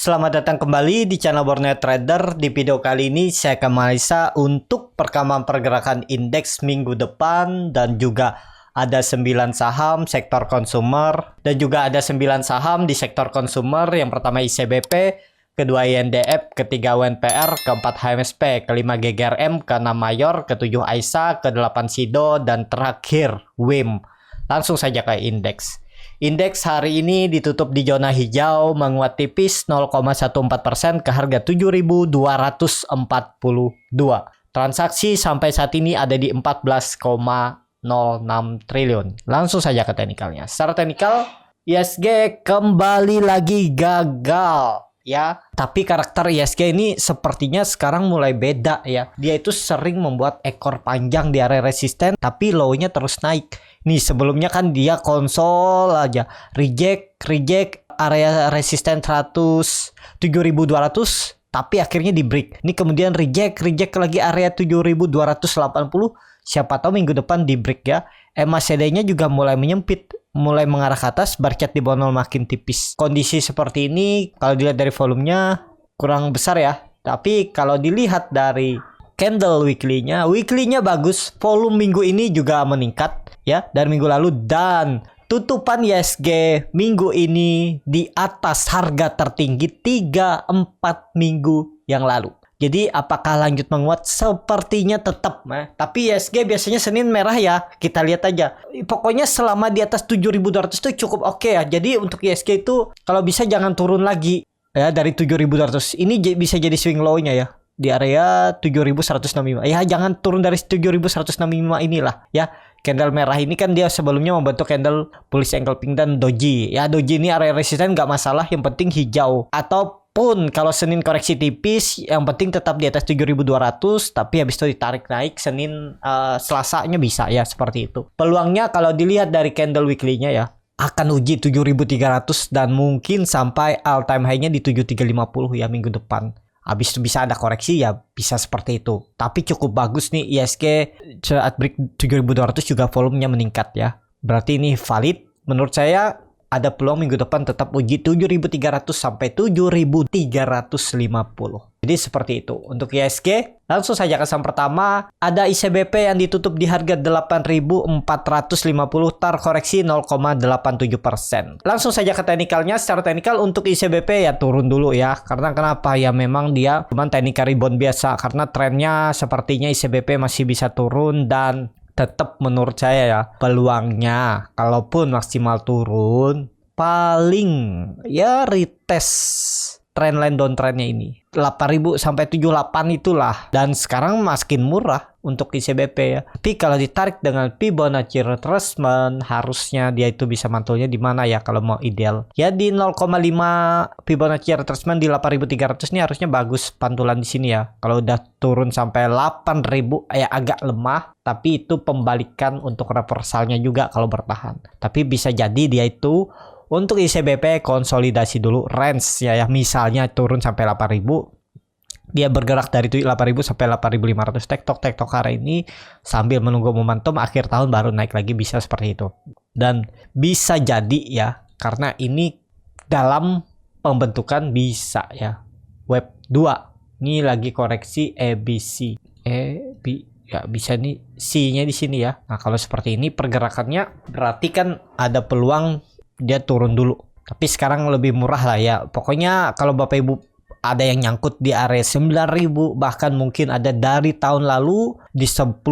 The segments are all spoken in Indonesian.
Selamat datang kembali di channel Borneo Trader. Di video kali ini saya akan menganalisa untuk perkembangan pergerakan indeks minggu depan dan juga ada 9 saham sektor konsumer dan juga ada 9 saham di sektor konsumer. Yang pertama ICBP, kedua INDF, ketiga UNPR, keempat HMSP, kelima GGRM, keenam Mayor, ketujuh AISA, kedelapan SIDO, dan terakhir WIM. Langsung saja ke indeks. Indeks hari ini ditutup di zona hijau, menguat tipis 0,14% ke harga 7.242. Transaksi sampai saat ini ada di 14,06 triliun. Langsung saja ke teknikalnya. Secara teknikal, ISG kembali lagi gagal. Ya, tapi karakter ISG ini sepertinya sekarang mulai beda ya. Dia itu sering membuat ekor panjang di area resisten, tapi low-nya terus naik. Nih sebelumnya kan dia konsol aja, reject area resisten 7.200, tapi akhirnya di break. Ini kemudian reject lagi area 7.280. Siapa tahu minggu depan di break ya. MACD-nya juga mulai menyempit, mulai mengarah ke atas, bar chart di bawah 0 makin tipis. Kondisi seperti ini kalau dilihat dari volumenya kurang besar ya. Tapi kalau dilihat dari candle weekly-nya bagus. Volume minggu ini juga meningkat ya dari minggu lalu, dan tutupan ISG minggu ini di atas harga tertinggi 3-4 minggu yang lalu. Jadi apakah lanjut menguat? Sepertinya tetap. Tapi ISG biasanya Senin merah ya. Kita lihat aja. Pokoknya selama di atas 7.200 itu cukup oke ya. Jadi untuk ISG itu kalau bisa jangan turun lagi ya dari 7.200. Ini bisa jadi swing low-nya ya. Di area 7.165. Ya jangan turun dari 7.165 inilah ya. Candle merah ini kan dia sebelumnya membentuk candle bullish engulfing dan doji. Ya doji ini area resisten nggak masalah, yang penting hijau. Ataupun kalau Senin koreksi tipis, yang penting tetap di atas 7.200, tapi habis itu ditarik naik Senin Selasanya bisa ya, seperti itu. Peluangnya kalau dilihat dari candle weekly-nya ya, akan uji 7.300 dan mungkin sampai all time high-nya di 7.350 ya minggu depan. Habis itu bisa ada koreksi ya, bisa seperti itu. Tapi cukup bagus nih ISG saat break 7.200 juga volumenya meningkat ya. Berarti ini valid. Menurut saya ada peluang minggu depan tetap uji 7.300 sampai 7.350. Jadi seperti itu. Untuk ISG, langsung saja ke saham pertama. Ada ICBP yang ditutup di harga 8.450, terkoreksi 0,87%. Langsung saja ke teknikalnya. Secara teknikal untuk ICBP ya turun dulu ya. Karena kenapa? Ya memang dia cuma teknikal rebound biasa. Karena trennya sepertinya ICBP masih bisa turun, dan tetap menurut saya ya peluangnya kalaupun maksimal turun paling ya retest trendline downtrendnya ini 8.000 sampai 78 itulah, dan sekarang makin murah untuk ICBP ya. Tapi kalau ditarik dengan Fibonacci retracement harusnya dia itu bisa mantulnya di mana ya kalau mau ideal ya di 0,5 Fibonacci retracement di 8.300 ini harusnya bagus pantulan di sini ya. Kalau udah turun sampai 8.000 ya agak lemah, tapi itu pembalikan untuk reversalnya juga kalau bertahan. Tapi bisa jadi dia itu untuk ICBP konsolidasi dulu range ya, misalnya turun sampai 8.000, dia bergerak dari 8.000 sampai 8.500 tektok hari ini sambil menunggu momentum akhir tahun baru naik lagi, bisa seperti itu. Dan bisa jadi ya, karena ini dalam pembentukan bisa ya web 2 ini lagi koreksi ABC ya, bisa nih C-nya di sini ya. Nah kalau seperti ini pergerakannya berarti kan ada peluang dia turun dulu, tapi sekarang lebih murah lah ya. Pokoknya kalau Bapak Ibu ada yang nyangkut di area 9.000, bahkan mungkin ada dari tahun lalu di 10.000,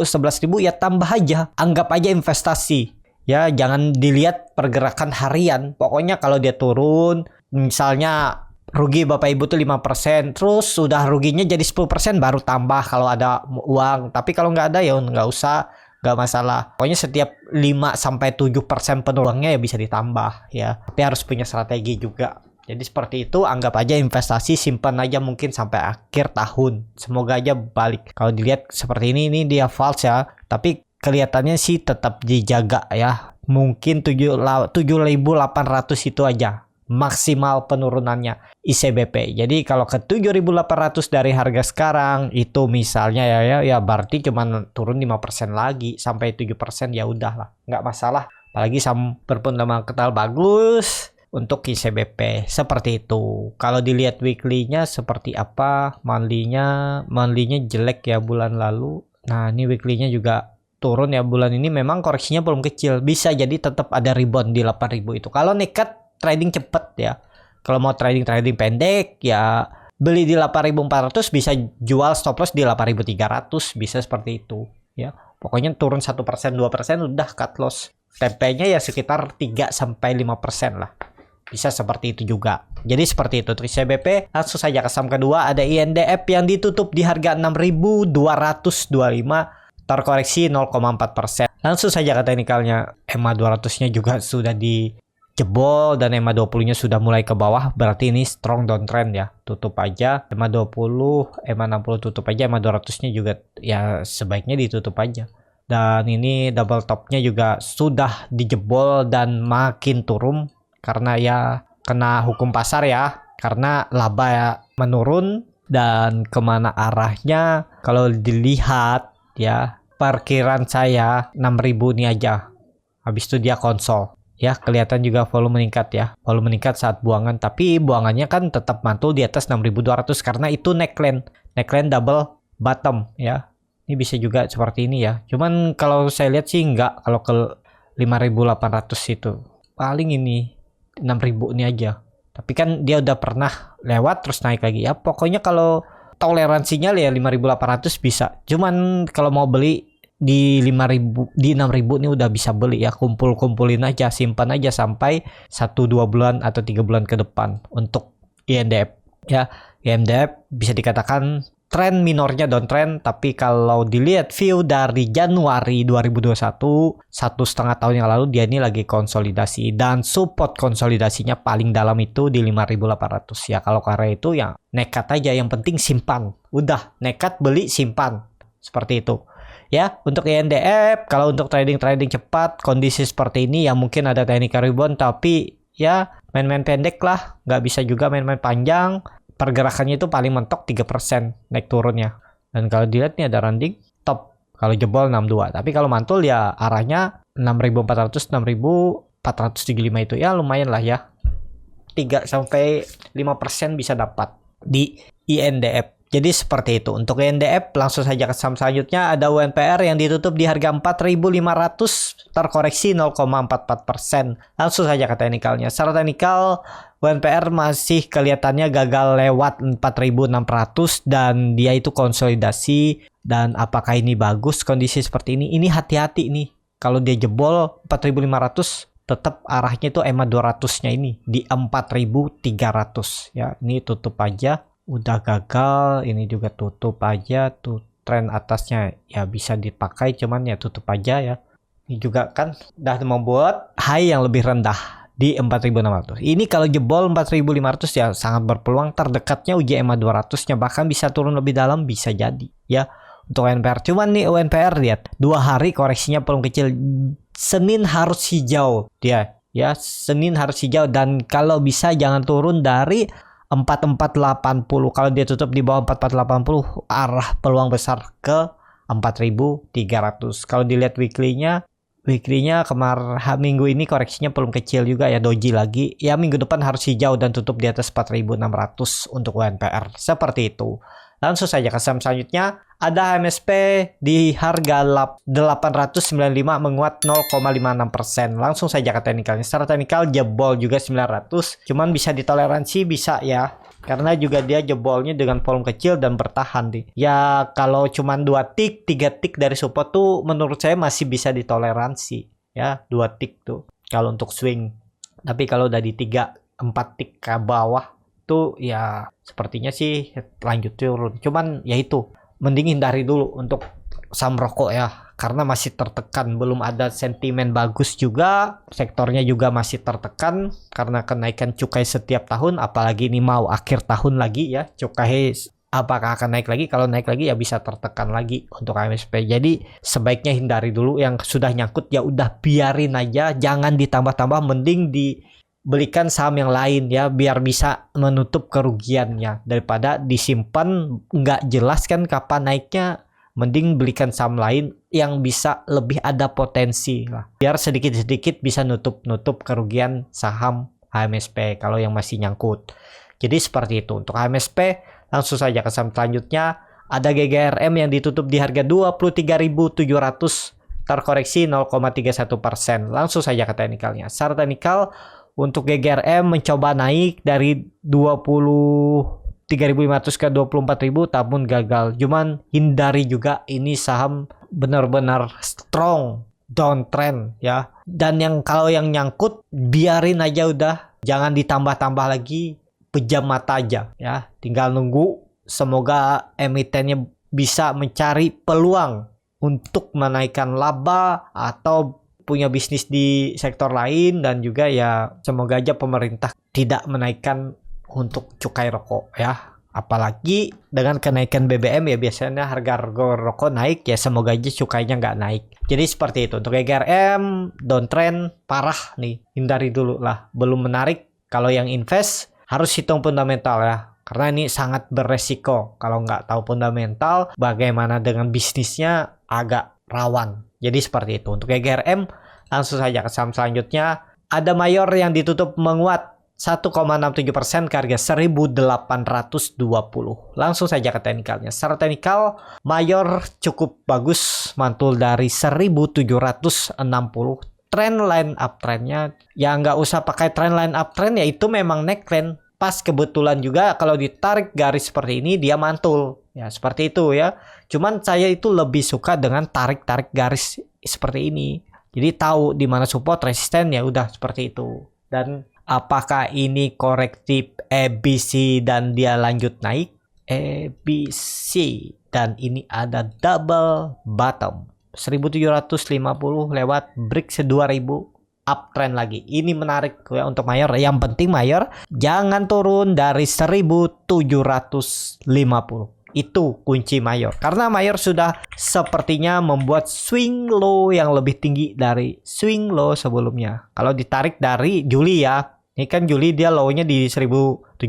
11.000 ya tambah aja, anggap aja investasi ya. Jangan dilihat pergerakan harian. Pokoknya kalau dia turun misalnya rugi Bapak Ibu tuh 5%, terus sudah ruginya jadi 10% baru tambah kalau ada uang. Tapi kalau nggak ada ya nggak usah, nggak masalah. Pokoknya setiap 5-7% penurutannya ya bisa ditambah ya. Tapi harus punya strategi juga. Jadi seperti itu, anggap aja investasi, simpan aja mungkin sampai akhir tahun. Semoga aja balik. Kalau dilihat seperti ini dia false ya. Tapi kelihatannya sih tetap dijaga ya. Mungkin 7.800 itu aja maksimal penurunannya ICBP. Jadi kalau ke 7.800 dari harga sekarang itu misalnya ya berarti cuman turun 5% lagi sampai 7% ya udahlah, nggak masalah. Apalagi saham berfundamental bagus, untuk ICBP seperti itu. Kalau dilihat weekly-nya seperti apa, monthly-nya jelek ya bulan lalu. Nah, ini weekly-nya juga turun ya bulan ini, memang koreksinya belum kecil. Bisa jadi tetap ada rebound di 8.000 itu. Kalau nekat trading cepet ya. Kalau mau trading pendek ya beli di 8.400, bisa jual stop loss di 8.300, bisa seperti itu ya. Pokoknya turun 1%, 2% udah cut loss. TP-nya ya sekitar 3-5% lah. Bisa seperti itu juga. Jadi seperti itu trik CBP. Langsung saja ke saham kedua, ada INDF yang ditutup di harga 6.225, terkoreksi 0,4%. Langsung saja ke teknikalnya. EMA 200-nya juga sudah dijebol dan EMA 20-nya sudah mulai ke bawah. Berarti ini strong downtrend ya. Tutup aja. EMA 20, EMA 60 tutup aja. EMA 200-nya juga ya sebaiknya ditutup aja. Dan ini double top-nya juga sudah dijebol dan makin turun. Karena ya kena hukum pasar ya, karena laba ya menurun. Dan kemana arahnya kalau dilihat ya, perkiraan saya 6.000 ini aja, habis itu dia konsol ya. Kelihatan juga volume meningkat ya, volume meningkat saat buangan, tapi buangannya kan tetap mantul di atas 6.200 karena itu neckline double bottom ya. Ini bisa juga seperti ini ya, cuman kalau saya lihat sih enggak. Kalau ke 5.800 itu paling ini 6.000 ini aja. Tapi kan dia udah pernah lewat terus naik lagi ya. Pokoknya kalau toleransinya ya 5.800 bisa. Cuman kalau mau beli di 5.000, di 6.000 ini udah bisa beli ya. Kumpulin aja, simpan aja sampai 1-2 bulan atau 3 bulan ke depan untuk INDF ya. INDF bisa dikatakan tren minornya downtrend, tapi kalau dilihat view dari Januari 2021, 1,5 tahun yang lalu, dia ini lagi konsolidasi dan support konsolidasinya paling dalam itu di 5.800 ya. Kalau karya itu ya nekat aja, yang penting simpan. Udah, nekat beli simpan. Seperti itu. Ya, untuk INDF, kalau untuk trading cepat, kondisi seperti ini ya mungkin ada technical rebound, tapi ya main-main pendek lah, nggak bisa juga main-main panjang. Pergerakannya itu paling mentok 3% naik turunnya. Dan kalau dilihat nih ada running top. Kalau jebol 62. Tapi kalau mantul ya arahnya 6.400, 6.475 itu ya lumayan lah ya. 3-5% bisa dapat di INDF. Jadi seperti itu. Untuk INDF langsung saja ke saham selanjutnya, ada UNPR yang ditutup di harga 4.500, terkoreksi 0,44%. Langsung saja ke teknikalnya. Secara teknikal UNPR masih kelihatannya gagal lewat 4.600 dan dia itu konsolidasi. Dan apakah ini bagus kondisi seperti ini? Ini hati-hati nih. Kalau dia jebol 4.500, tetap arahnya itu EMA 200-nya ini di 4.300 ya. Ini tutup aja. Udah gagal, ini juga tutup aja. Tuh tren atasnya ya bisa dipakai, cuman ya tutup aja ya. Ini juga kan udah membuat high yang lebih rendah di 4.600. Ini kalau jebol 4.500 ya sangat berpeluang terdekatnya uji EMA 200-nya, bahkan bisa turun lebih dalam, bisa jadi ya. Untuk UNPR, cuman nih UNPR lihat 2 hari koreksinya belum kecil. Senin harus hijau dia ya, Senin harus hijau, dan kalau bisa jangan turun dari 4480. Kalau dia tutup di bawah 4480, arah peluang besar ke 4.300. Kalau dilihat weekly-nya minggu ini koreksinya belum kecil juga ya, doji lagi ya. Minggu depan harus hijau dan tutup di atas 4.600 untuk UNPR. Seperti itu. Langsung saja ke saham selanjutnya, ada HMSP di harga 895, menguat 0,56%. Langsung saja ke teknikalnya. Secara teknikal jebol juga 900, cuman bisa ditoleransi, bisa ya. Karena juga dia jebolnya dengan volume kecil dan bertahan nih. Ya kalau cuman 2 tick, 3 tick dari support tuh menurut saya masih bisa ditoleransi. Ya 2 tick tuh kalau untuk swing. Tapi kalau udah di 3-4 tick ke bawah tuh ya sepertinya sih lanjut turun. Cuman ya itu, mending hindari dulu untuk saham rokok ya, karena masih tertekan, belum ada sentimen bagus juga, sektornya juga masih tertekan karena kenaikan cukai setiap tahun, apalagi ini mau akhir tahun lagi ya, cukai apakah akan naik lagi? Kalau naik lagi ya bisa tertekan lagi untuk HMSP. Jadi sebaiknya hindari dulu, yang sudah nyangkut ya udah biarin aja, jangan ditambah-tambah, mending belikan saham yang lain ya, biar bisa menutup kerugiannya daripada disimpan nggak jelas kan kapan naiknya. Mending belikan saham lain yang bisa lebih ada potensi lah, biar sedikit-sedikit bisa nutup kerugian saham HMSP kalau yang masih nyangkut. Jadi seperti itu. Untuk HMSP langsung saja ke saham selanjutnya. Ada GGRM yang ditutup di harga 23.700, terkoreksi 0,31%. Langsung saja ke teknikalnya. Secara teknikal untuk GGRM mencoba naik dari 23.500 ke 24.000 namun gagal. Cuman hindari juga ini saham benar-benar strong downtrend ya. Dan kalau yang nyangkut biarin aja udah, jangan ditambah-tambah lagi, pejam mata aja ya. Tinggal nunggu, semoga emitennya bisa mencari peluang untuk menaikkan laba atau punya bisnis di sektor lain, dan juga ya semoga aja pemerintah tidak menaikkan untuk cukai rokok ya. Apalagi dengan kenaikan BBM ya, biasanya harga rokok naik ya, semoga aja cukainya nggak naik. Jadi seperti itu. Untuk GGRM downtrend parah nih, hindari dulu lah, belum menarik. Kalau yang invest harus hitung fundamental ya, karena ini sangat beresiko. Kalau nggak tahu fundamental, bagaimana dengan bisnisnya agak rawan. Jadi seperti itu. Untuk GGRM langsung saja ke saham selanjutnya. Ada Mayor yang ditutup menguat 1,67% ke harga 1.820. Langsung saja ke teknikalnya. Secara teknikal Mayor cukup bagus, mantul dari 1.760. Trend line uptrendnya ya nggak usah pakai trend line uptrend ya, itu memang neckline. Pas kebetulan juga kalau ditarik garis seperti ini dia mantul. Ya seperti itu ya. Cuman saya itu lebih suka dengan tarik-tarik garis seperti ini. Jadi tahu di mana support, resisten, ya udah seperti itu. Dan apakah ini korektif ABC dan dia lanjut naik? ABC dan ini ada double bottom 1750 lewat break 2000 uptrend lagi. Ini menarik ya untuk Mayor. Yang penting Mayor jangan turun dari 1750. Itu kunci Mayor. Karena Mayor sudah sepertinya membuat swing low yang lebih tinggi dari swing low sebelumnya. Kalau ditarik dari Juli ya. Ini kan Juli dia low-nya di 1700,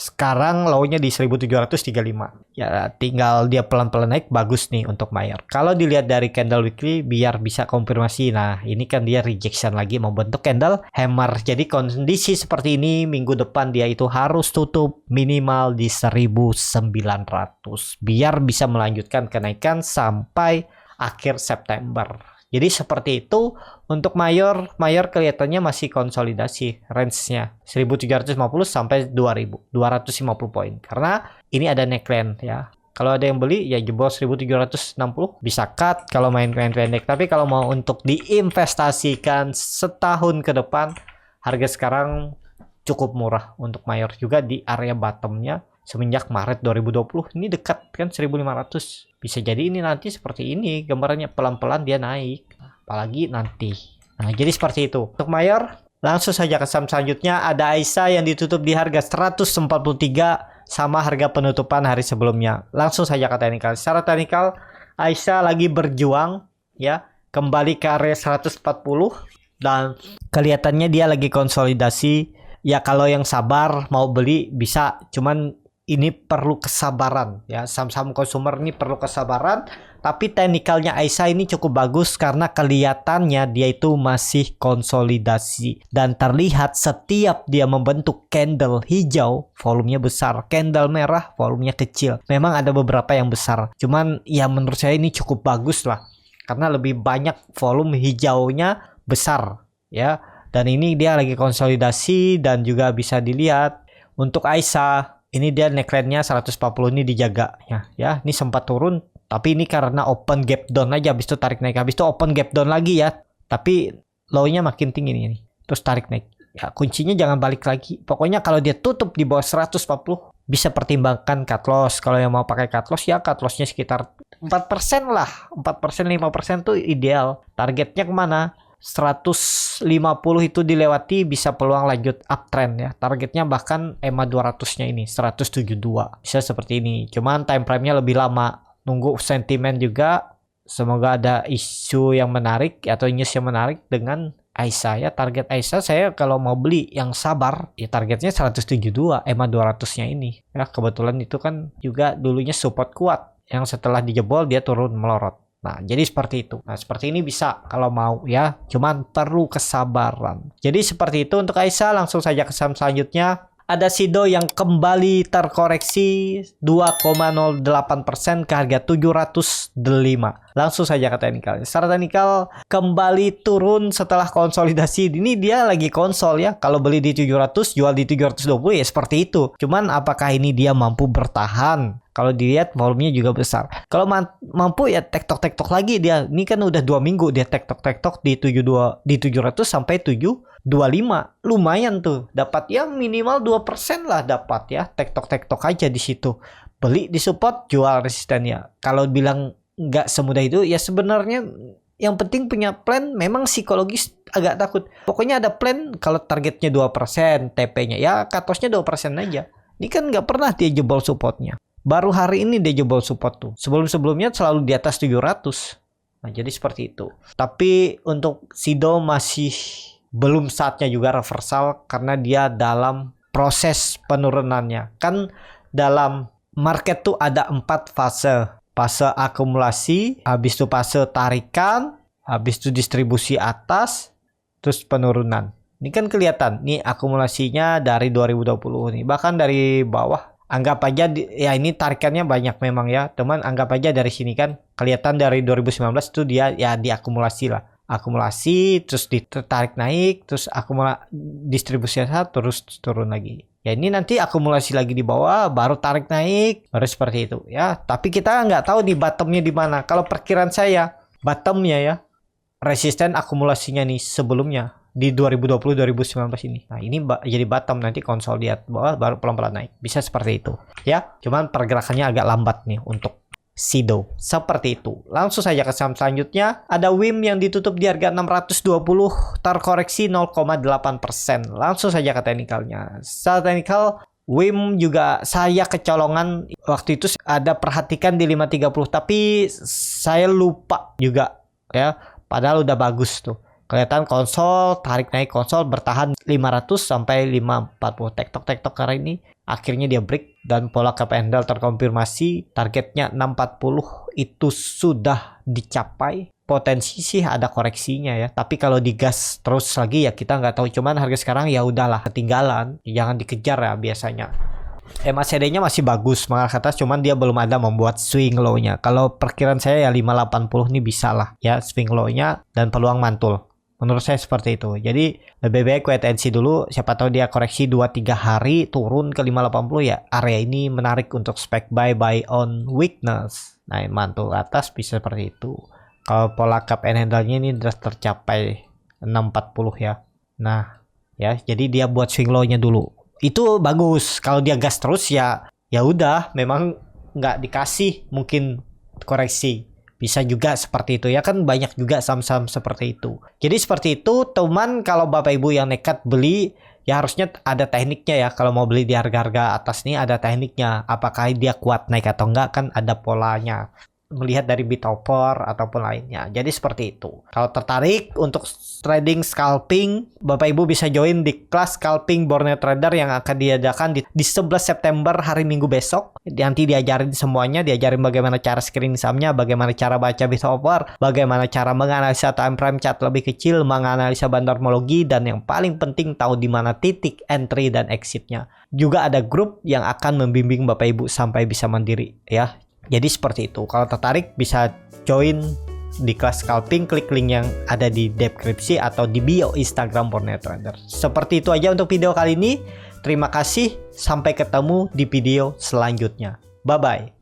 sekarang low-nya di 1735. Ya tinggal dia pelan-pelan naik, bagus nih untuk Mayor. Kalau dilihat dari candle weekly biar bisa konfirmasi. Nah, ini kan dia rejection lagi membentuk candle hammer. Jadi kondisi seperti ini minggu depan dia itu harus tutup minimal di 1900 biar bisa melanjutkan kenaikan sampai akhir September. Jadi seperti itu untuk Mayor kelihatannya masih konsolidasi range-nya 1750 sampai 2000, 250 poin. Karena ini ada neckline ya. Kalau ada yang beli ya jebol 1760 bisa cut kalau main pendek. Tapi kalau mau untuk diinvestasikan setahun ke depan, harga sekarang cukup murah untuk Mayor juga di area bottomnya. Semenjak Maret 2020 ini dekat kan 1500. Bisa jadi ini nanti seperti ini gambarannya, pelan-pelan dia naik, apalagi nanti. Nah jadi seperti itu untuk Mayor. Langsung saja ke saham selanjutnya. Ada Aisyah yang ditutup di harga 143 sama harga penutupan hari sebelumnya. Langsung saja ke teknikal. Secara teknikal Aisyah lagi berjuang ya, kembali ke area 140 dan kelihatannya dia lagi konsolidasi. Ya kalau yang sabar mau beli bisa, cuman ini perlu kesabaran ya. Saham-saham konsumer ini perlu kesabaran. Tapi teknikalnya Aisyah ini cukup bagus karena kelihatannya dia itu masih konsolidasi. Dan terlihat setiap dia membentuk candle hijau, volumenya besar. Candle merah, volumenya kecil. Memang ada beberapa yang besar. Cuman ya menurut saya ini cukup bagus lah. Karena lebih banyak volume hijaunya besar ya. Dan ini dia lagi konsolidasi dan juga bisa dilihat untuk Aisyah. Ini dia neckline-nya 140 ini dijaga ya. Ini sempat turun tapi ini karena open gap down aja, habis itu tarik naik, habis itu open gap down lagi ya. Tapi low-nya makin tinggi nih. Terus tarik naik. Ya kuncinya jangan balik lagi. Pokoknya kalau dia tutup di bawah 140 bisa pertimbangkan cut loss. Kalau yang mau pakai cut loss ya cut loss-nya sekitar 4% lah. 4%, 5% tuh ideal. Targetnya kemana? 150 itu dilewati bisa peluang lanjut uptrend ya. Targetnya bahkan EMA 200-nya ini 172. Bisa seperti ini. Cuman time frame-nya lebih lama. Nunggu sentimen juga. Semoga ada isu yang menarik atau news yang menarik dengan Aisyah ya. Target Aisyah saya kalau mau beli yang sabar ya targetnya 172 EMA 200-nya ini. Ya kebetulan itu kan juga dulunya support kuat yang setelah dijebol dia turun melorot. Nah, jadi seperti itu. Nah, seperti ini bisa kalau mau ya. Cuman perlu kesabaran. Jadi seperti itu untuk Aisyah. Langsung saja ke saham selanjutnya. Ada Sido yang kembali terkoreksi 2,08% ke harga 705. Langsung saja ke teknikal. Secara teknikal kembali turun setelah konsolidasi. Ini dia lagi konsol ya. Kalau beli di 700, jual di 720 ya seperti itu. Cuman apakah ini dia mampu bertahan? Kalau dilihat volumenya juga besar. Kalau mampu ya tektok lagi dia. Ini kan udah 2 minggu dia tektok di 700 sampai 725. Lumayan tuh. Dapat ya minimal 2% lah dapat ya. Tektok aja di situ. Beli di support, jual resistennya. Kalau bilang nggak semudah itu ya sebenarnya yang penting punya plan. Memang psikologis agak takut. Pokoknya ada plan. Kalau targetnya 2%, TP-nya ya cut-loss-nya 2% aja. Ini kan nggak pernah dia jebol supportnya. Baru hari ini dia jebol support tuh. Sebelum-sebelumnya selalu di atas 700. Nah, jadi seperti itu. Tapi untuk Sido masih belum saatnya juga reversal karena dia dalam proses penurunannya. Kan dalam market tuh ada 4 fase. Fase akumulasi, habis itu fase tarikan, habis itu distribusi atas, terus penurunan. Ini kan kelihatan, nih akumulasinya dari 2020 nih. Bahkan dari bawah. Anggap aja ya ini tarikannya banyak memang ya. Teman anggap aja dari sini kan kelihatan dari 2019 itu dia ya diakumulasi lah. Akumulasi terus ditarik naik terus distribusi terus turun lagi. Ya ini nanti akumulasi lagi di bawah baru tarik naik baru seperti itu ya. Tapi kita nggak tahu di bottomnya di mana. Kalau perkiraan saya bottomnya ya resisten akumulasinya nih sebelumnya di 2020-2019 ini. Nah, ini jadi bottom nanti konsolidasi bawah baru pelan-pelan naik. Bisa seperti itu. Ya, cuman pergerakannya agak lambat nih untuk Sido. Seperti itu. Langsung saja ke saham selanjutnya. Ada WIM yang ditutup di harga 620 terkoreksi 0,8%. Langsung saja ke teknikalnya. Secara teknikal WIM juga saya kecolongan waktu itu ada perhatikan di 530 tapi saya lupa juga ya. Padahal udah bagus tuh. Kelihatan konsol, tarik naik konsol bertahan 500 sampai 540 tektok karena ini akhirnya dia break dan pola cup handle terkonfirmasi targetnya 640 itu sudah dicapai. Potensi sih ada koreksinya ya, tapi kalau digas terus lagi ya kita nggak tahu. Cuman harga sekarang ya udahlah ketinggalan, jangan dikejar ya biasanya. MACD-nya masih bagus mengarah ke atas, cuman dia belum ada membuat swing low-nya. Kalau perkiraan saya ya 580 ini bisa lah ya swing low-nya dan peluang mantul. Menurut saya seperti itu. Jadi lebih baik wait and see dulu. Siapa tahu dia koreksi 2-3 hari turun ke 580 ya. Area ini menarik untuk spek buy on weakness. Nah mantul atas bisa seperti itu. Kalau pola cup and handle-nya ini sudah tercapai 640 ya. Nah ya jadi dia buat swing low-nya dulu. Itu bagus. Kalau dia gas terus ya udah memang nggak dikasih mungkin koreksi. Bisa juga seperti itu ya kan banyak juga saham-saham seperti itu. Jadi seperti itu teman kalau Bapak Ibu yang nekat beli ya harusnya ada tekniknya ya. Kalau mau beli di harga-harga atas nih ada tekniknya. Apakah dia kuat naik atau enggak kan ada polanya. Melihat dari bid offer ataupun lainnya. Jadi seperti itu. Kalau tertarik untuk trading scalping, Bapak Ibu bisa join di kelas scalping Borneo Trader yang akan diadakan di 11 September hari Minggu besok. Nanti diajarin semuanya, diajarin bagaimana cara screening sahamnya, bagaimana cara baca bid offer, bagaimana cara menganalisa time frame chart lebih kecil, menganalisa bandarmologi, dan yang paling penting tahu di mana titik entry dan exitnya. Juga ada grup yang akan membimbing Bapak Ibu sampai bisa mandiri ya. Jadi seperti itu. Kalau tertarik bisa join di kelas scalping, klik link yang ada di deskripsi atau di bio Instagram Borneo Trader. Seperti itu aja untuk video kali ini. Terima kasih. Sampai ketemu di video selanjutnya. Bye bye.